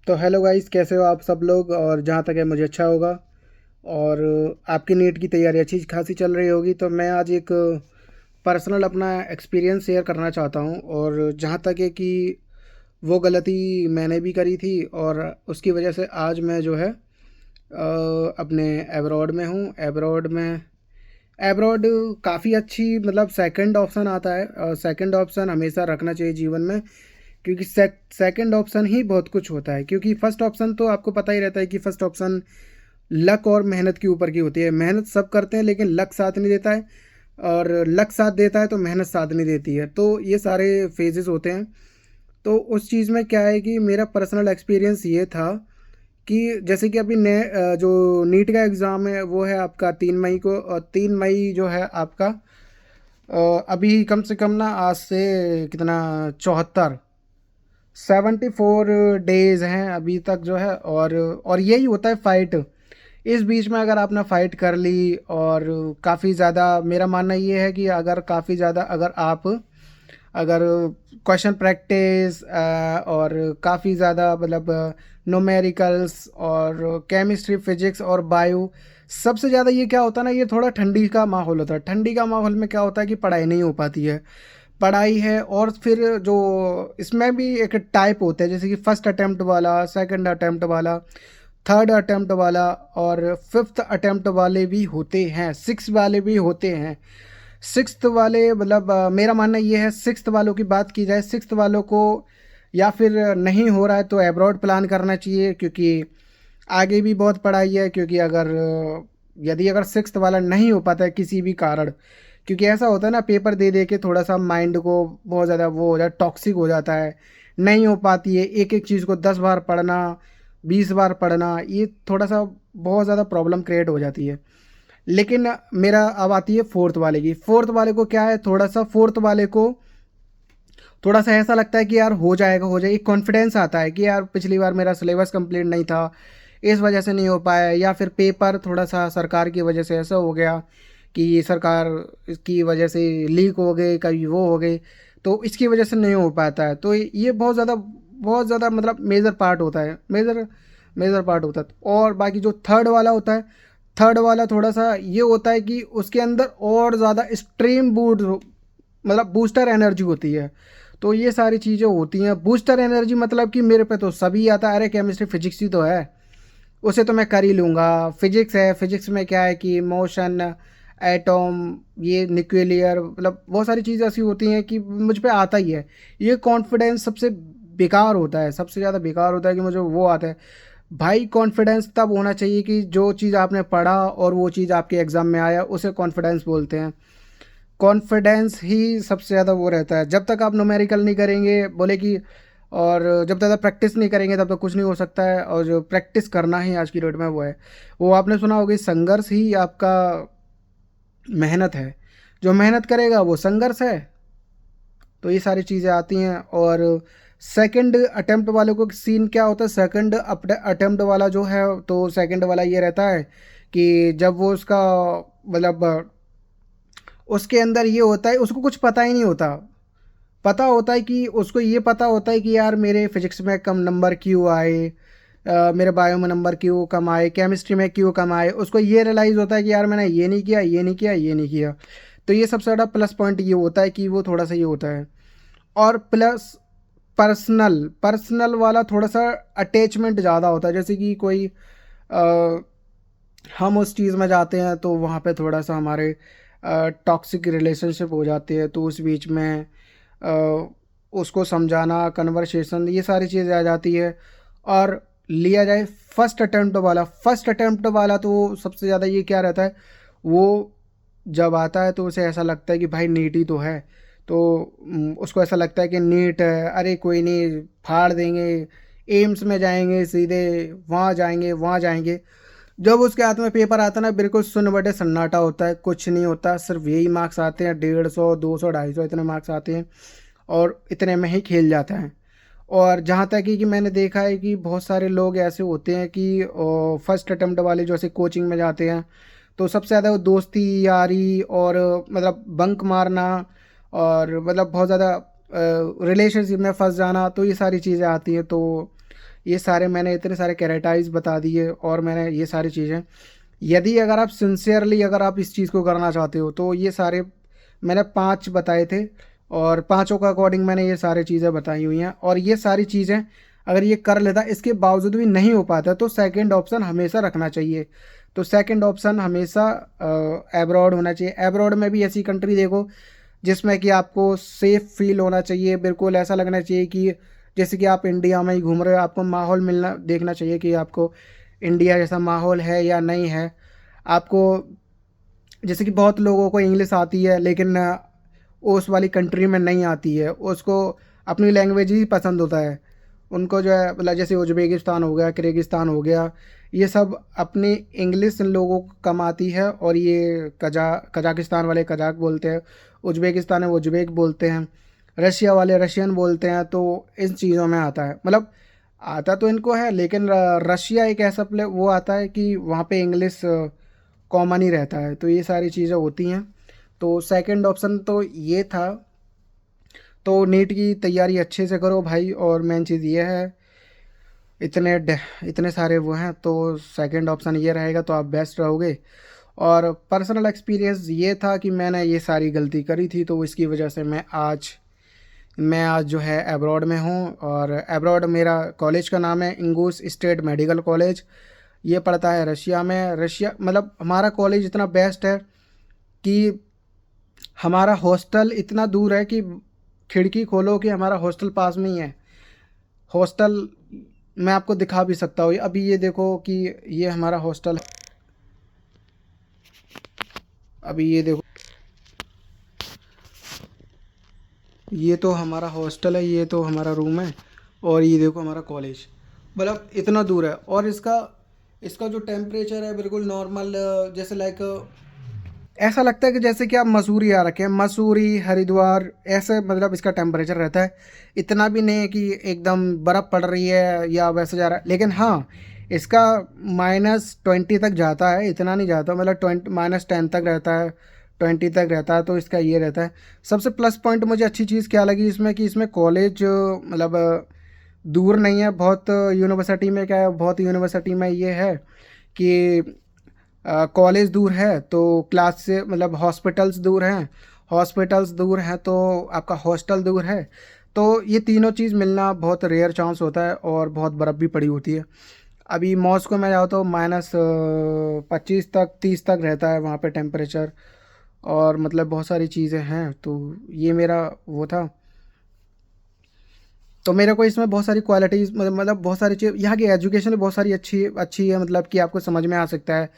तो hello guys, कैसे हो आप सब लोग। और जहाँ तक है मुझे अच्छा होगा और आपकी नीट की तैयारी अच्छी खासी चल रही होगी। तो मैं आज एक पर्सनल अपना एक्सपीरियंस शेयर करना चाहता हूँ। और जहाँ तक है कि वो गलती मैंने भी करी थी और उसकी वजह से आज मैं जो है अपने एब्रॉड में हूँ। एब्रॉड काफ़ी अच्छी, मतलब सेकंड ऑप्शन आता है और सेकंड ऑप्शन हमेशा रखना चाहिए जीवन में, क्योंकि सेकंड ऑप्शन ही बहुत कुछ होता है। क्योंकि फर्स्ट ऑप्शन तो आपको पता ही रहता है कि फर्स्ट ऑप्शन लक और मेहनत के ऊपर की होती है। मेहनत सब करते हैं लेकिन लक साथ नहीं देता है, और लक साथ देता है तो मेहनत साथ नहीं देती है। तो ये सारे फेजेस होते हैं। तो उस चीज़ में क्या है कि मेरा पर्सनल एक्सपीरियंस ये था कि जैसे कि अभी जो नीट का एग्ज़ाम है वो है आपका 3 मई को, और 3 मई जो है आपका अभी कम से कम ना आज से कितना 74 डेज़ हैं अभी तक जो है। और यही होता है फ़ाइट। इस बीच में अगर आपने फ़ाइट कर ली और काफ़ी ज़्यादा, मेरा मानना ये है कि अगर काफ़ी ज़्यादा अगर क्वेश्चन प्रैक्टिस और काफ़ी ज़्यादा मतलब न्यूमेरिकल्स और केमिस्ट्री फिजिक्स और बायो, सबसे ज़्यादा ये क्या होता है ना, ये थोड़ा ठंडी का माहौल होता है। ठंडी का माहौल में क्या होता है कि पढ़ाई नहीं हो पाती है। पढ़ाई है और फिर जो इसमें भी एक टाइप होते हैं, जैसे कि फर्स्ट अटेम्प्ट वाला, सेकंड अटेम्प्ट वाला, थर्ड अटेम्प्ट वाला और फिफ्थ अटेम्प्ट वाले भी होते हैं, सिक्स वाले भी होते हैं। सिक्स्थ वाले मतलब मेरा मानना ये है, सिक्स्थ वालों की बात की जाए, सिक्स्थ वालों को या फिर नहीं हो रहा है तो एब्रॉड प्लान करना चाहिए, क्योंकि आगे भी बहुत पढ़ाई है। क्योंकि यदि अगर सिक्स्थ वाला नहीं हो पाता है किसी भी कारण, क्योंकि ऐसा होता है ना, पेपर दे दे के थोड़ा सा माइंड को बहुत ज़्यादा वो हो जाए, टॉक्सिक हो जाता है, नहीं हो पाती है। एक एक चीज़ को 10 बार पढ़ना, 20 बार पढ़ना, ये थोड़ा सा बहुत ज़्यादा प्रॉब्लम क्रिएट हो जाती है। लेकिन मेरा अब आती है फोर्थ वाले की। फोर्थ वाले को क्या है, थोड़ा सा फोर्थ वाले को थोड़ा सा ऐसा लगता है कि यार हो जाएगा, हो जाएगा, एक कॉन्फिडेंस आता है कि यार पिछली बार मेरा सिलेबस कंप्लीट नहीं था, इस वजह से नहीं हो पाया, या फिर पेपर थोड़ा सा सरकार की वजह से ऐसा हो गया कि ये सरकार की वजह से लीक हो गए, कभी वो हो गए, तो इसकी वजह से नहीं हो पाता है। तो ये बहुत ज़्यादा मतलब मेजर पार्ट होता है, मेजर मेजर पार्ट होता है। और बाकी जो थर्ड वाला होता है, थर्ड वाला थोड़ा सा ये होता है कि उसके अंदर और ज़्यादा स्ट्रीम बूट, मतलब बूस्टर एनर्जी होती है। तो ये सारी चीज़ें होती हैं। बूस्टर एनर्जी मतलब कि मेरे पे तो सभी आता है, अरे केमिस्ट्री फिजिक्स ही तो है, उसे तो मैं कर ही लूँगा। फिजिक्स है, फिजिक्स में क्या है कि मोशन, एटॉम, ये न्यूक्लियर, मतलब बहुत सारी चीज़ें ऐसी होती हैं कि मुझ पे आता ही है। ये कॉन्फिडेंस सबसे बेकार होता है, सबसे ज़्यादा बेकार होता है कि मुझे वो आता है। भाई कॉन्फिडेंस तब होना चाहिए कि जो चीज़ आपने पढ़ा और वो चीज़ आपके एग्ज़ाम में आया, उसे कॉन्फिडेंस बोलते हैं। कॉन्फिडेंस ही सबसे ज़्यादा वो रहता है। जब तक आप न्यूमेरिकल नहीं करेंगे बोले कि, और जब तक आप प्रैक्टिस नहीं करेंगे तब तक कुछ नहीं हो सकता है। और जो प्रैक्टिस करना ही आज की डेट में वो है, वो आपने सुना होगा, संघर्ष ही आपका मेहनत है। जो मेहनत करेगा वो संघर्ष है। तो ये सारी चीज़ें आती हैं। और सेकंड अटेम्प्ट वालों को सीन क्या होता है, सेकंड अटेम्प्ट वाला जो है, तो सेकंड वाला ये रहता है कि जब वो उसका मतलब उसके अंदर ये होता है, उसको कुछ पता ही नहीं होता। पता होता है कि उसको ये पता होता है कि यार मेरे फिजिक्स में कम नंबर क्यों आए, मेरे बायो में नंबर क्यों कम आए, केमिस्ट्री में क्यों कम आए। उसको ये रियलाइज़ होता है कि यार मैंने ये नहीं किया, ये नहीं किया, ये नहीं किया। तो ये सबसे बड़ा प्लस पॉइंट ये होता है कि वो थोड़ा सा ये होता है। और प्लस पर्सनल पर्सनल वाला थोड़ा सा अटैचमेंट ज़्यादा होता है। जैसे कि कोई अ, हम उस चीज़ में जाते हैं तो वहाँ पे थोड़ा सा हमारे टॉक्सिक रिलेशनशिप हो जाते हैं, तो उस बीच में अ, उसको समझाना, कन्वर्सेशन, ये सारी चीज़ें आ जाती है। और लिया जाए फर्स्ट अटेम्प्ट वाला तो सबसे ज़्यादा ये क्या रहता है, वो जब आता है तो उसे ऐसा लगता है कि भाई नीट ही तो है। तो उसको ऐसा लगता है कि नीट है, अरे कोई नहीं, फाड़ देंगे, एम्स में जाएंगे, सीधे वहाँ जाएंगे, वहाँ जाएंगे। जब उसके हाथ में पेपर आता है ना, बिल्कुल सुन्न बटे सन्नाटा होता है, कुछ नहीं होता, सिर्फ यही मार्क्स आते हैं, 150, 200, 250 इतने मार्क्स आते हैं, और इतने में ही खेल जाता है। और जहाँ तक है कि मैंने देखा है कि बहुत सारे लोग ऐसे होते हैं कि फर्स्ट अटेम्प्ट वाले जो ऐसे कोचिंग में जाते हैं, तो सबसे ज़्यादा वो दोस्ती यारी और मतलब बंक मारना, और मतलब बहुत ज़्यादा रिलेशनशिप में फंस जाना, तो ये सारी चीज़ें आती हैं। तो ये सारे मैंने इतने सारे कैरेटाइज बता दिए, और मैंने ये सारी चीज़ें, यदि अगर आप सिंसियरली अगर आप इस चीज़ को करना चाहते हो तो ये सारे मैंने 5 बताए थे, और पाँचों का अकॉर्डिंग मैंने ये सारी चीज़ें बताई हुई हैं। और ये सारी चीज़ें अगर ये कर लेता, इसके बावजूद भी नहीं हो पाता, तो सेकंड ऑप्शन हमेशा रखना चाहिए। तो सेकंड ऑप्शन हमेशा एब्रॉड होना चाहिए। एब्रॉड में भी ऐसी कंट्री देखो जिसमें कि आपको सेफ़ फील होना चाहिए, बिल्कुल ऐसा लगना चाहिए कि जैसे कि आप इंडिया में ही घूम रहे हो, आपको माहौल मिलना देखना चाहिए कि आपको इंडिया जैसा माहौल है या नहीं है। आपको जैसे कि बहुत लोगों को इंग्लिश आती है लेकिन उस वाली कंट्री में नहीं आती है, उसको अपनी लैंग्वेज ही पसंद होता है। उनको जो है मतलब जैसे उज़्बेकिस्तान हो गया, किर्गिस्तान हो गया, ये सब अपनी इंग्लिश इन लोगों को कम आती है, और ये कजाकिस्तान वाले कजाक बोलते हैं, उज़्बेकिस्तान है वो उज़्बेक बोलते हैं, रशिया वाले रशियन बोलते हैं। तो इन चीज़ों में आता है, मतलब आता तो इनको है, लेकिन रशिया एक ऐसा प्ले वो आता है कि वहाँ पे इंग्लिश कॉमन ही रहता है। तो ये सारी चीज़ें होती हैं। तो सेकंड ऑप्शन तो ये था। तो नीट की तैयारी अच्छे से करो भाई, और मेन चीज़ ये है, इतने सारे वो हैं, तो सेकंड ऑप्शन ये रहेगा तो आप बेस्ट रहोगे। और पर्सनल एक्सपीरियंस ये था कि मैंने ये सारी गलती करी थी, तो इसकी वजह से मैं आज जो है अब्रॉड में हूँ। और अब्रॉड मेरा कॉलेज का नाम है इंगूस स्टेट मेडिकल कॉलेज। ये पड़ता है रशिया में। रशिया मतलब हमारा कॉलेज इतना बेस्ट है कि हमारा हॉस्टल इतना दूर है कि खिड़की खोलो कि हमारा हॉस्टल पास में ही है। हॉस्टल मैं आपको दिखा भी सकता हूँ, अभी ये देखो कि ये हमारा हॉस्टल है। अभी ये देखो, ये तो हमारा हॉस्टल है, ये तो हमारा रूम है, और ये देखो हमारा कॉलेज। मतलब इतना दूर है, और इसका इसका जो टेम्परेचर है बिल्कुल नॉर्मल, जैसे लाइक ऐसा लगता है कि जैसे कि आप मसूरी आ रखे हैं, मसूरी हरिद्वार ऐसे, मतलब इसका टेम्परेचर रहता है। इतना भी नहीं है कि एकदम बर्फ़ पड़ रही है या वैसे जा रहा है, लेकिन हाँ इसका -20 तक जाता है, इतना नहीं जाता, मतलब -10 तक रहता है, 20 तक रहता है। तो इसका ये रहता है। सबसे प्लस पॉइंट मुझे अच्छी चीज़ क्या लगी इसमें कि इसमें कॉलेज मतलब दूर नहीं है बहुत। यूनिवर्सिटी में क्या है, बहुत यूनिवर्सिटी में ये है कि कॉलेज दूर है तो क्लास से मतलब हॉस्पिटल्स दूर हैं तो आपका हॉस्टल दूर है। तो ये तीनों चीज़ मिलना बहुत रेयर चांस होता है, और बहुत बर्फ़ भी पड़ी होती है। अभी मॉस्को में जाओ तो -25 तक 30 तक रहता है वहाँ पे टेम्परेचर। और मतलब बहुत सारी चीज़ें हैं, तो ये मेरा वो था। तो मेरे को इसमें बहुत सारी क्वालिटीज़ मतलब बहुत सारी चीज़, यहाँ की एजुकेशन भी बहुत सारी अच्छी अच्छी है, मतलब कि आपको समझ में आ सकता है।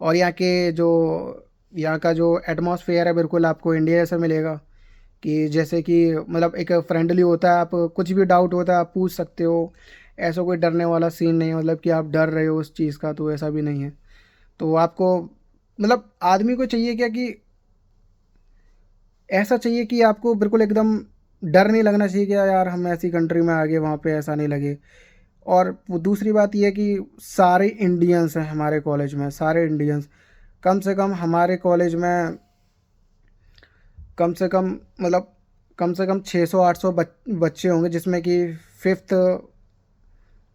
और यहाँ का जो एटमॉस्फेयर है बिल्कुल आपको इंडिया जैसा मिलेगा, कि जैसे कि मतलब एक फ्रेंडली होता है, आप कुछ भी डाउट होता है आप पूछ सकते हो। ऐसा कोई डरने वाला सीन नहीं है, मतलब कि आप डर रहे हो उस चीज़ का, तो ऐसा भी नहीं है। तो आपको मतलब आदमी को चाहिए क्या कि ऐसा चाहिए कि आपको बिल्कुल एकदम डर नहीं लगना चाहिए कि यार हम ऐसी कंट्री में आ गए, वहाँ पे ऐसा नहीं लगे। और वो दूसरी बात ये है कि सारे इंडियंस हैं हमारे कॉलेज में, सारे इंडियंस। कम से कम हमारे कॉलेज में कम से कम मतलब कम से कम 600-800 बच्चे होंगे, जिसमें कि फिफ्थ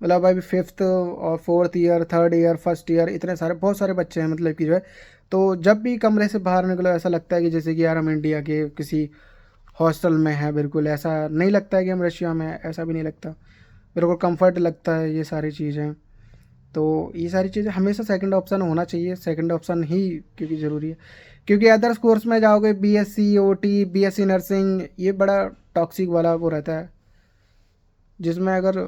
मतलब अभी फिफ्थ और fourth year, third year, first year, इतने सारे बहुत सारे बच्चे हैं, मतलब कि जो है। तो जब भी कमरे से बाहर निकलो ऐसा लगता है कि जैसे कि यार हम इंडिया के किसी हॉस्टल में हैं। बिल्कुल ऐसा नहीं लगता है कि हम रशिया में हैं, ऐसा भी नहीं लगता। बिल्कुल कंफर्ट लगता है ये सारी चीज़ें। तो ये सारी चीज़ें हमेशा सेकंड ऑप्शन होना चाहिए, सेकंड ऑप्शन ही क्योंकि ज़रूरी है। क्योंकि अदर्स कोर्स में जाओगे, बीएससी ओटी, बीएससी नर्सिंग, ये बड़ा टॉक्सिक वाला वो रहता है, जिसमें अगर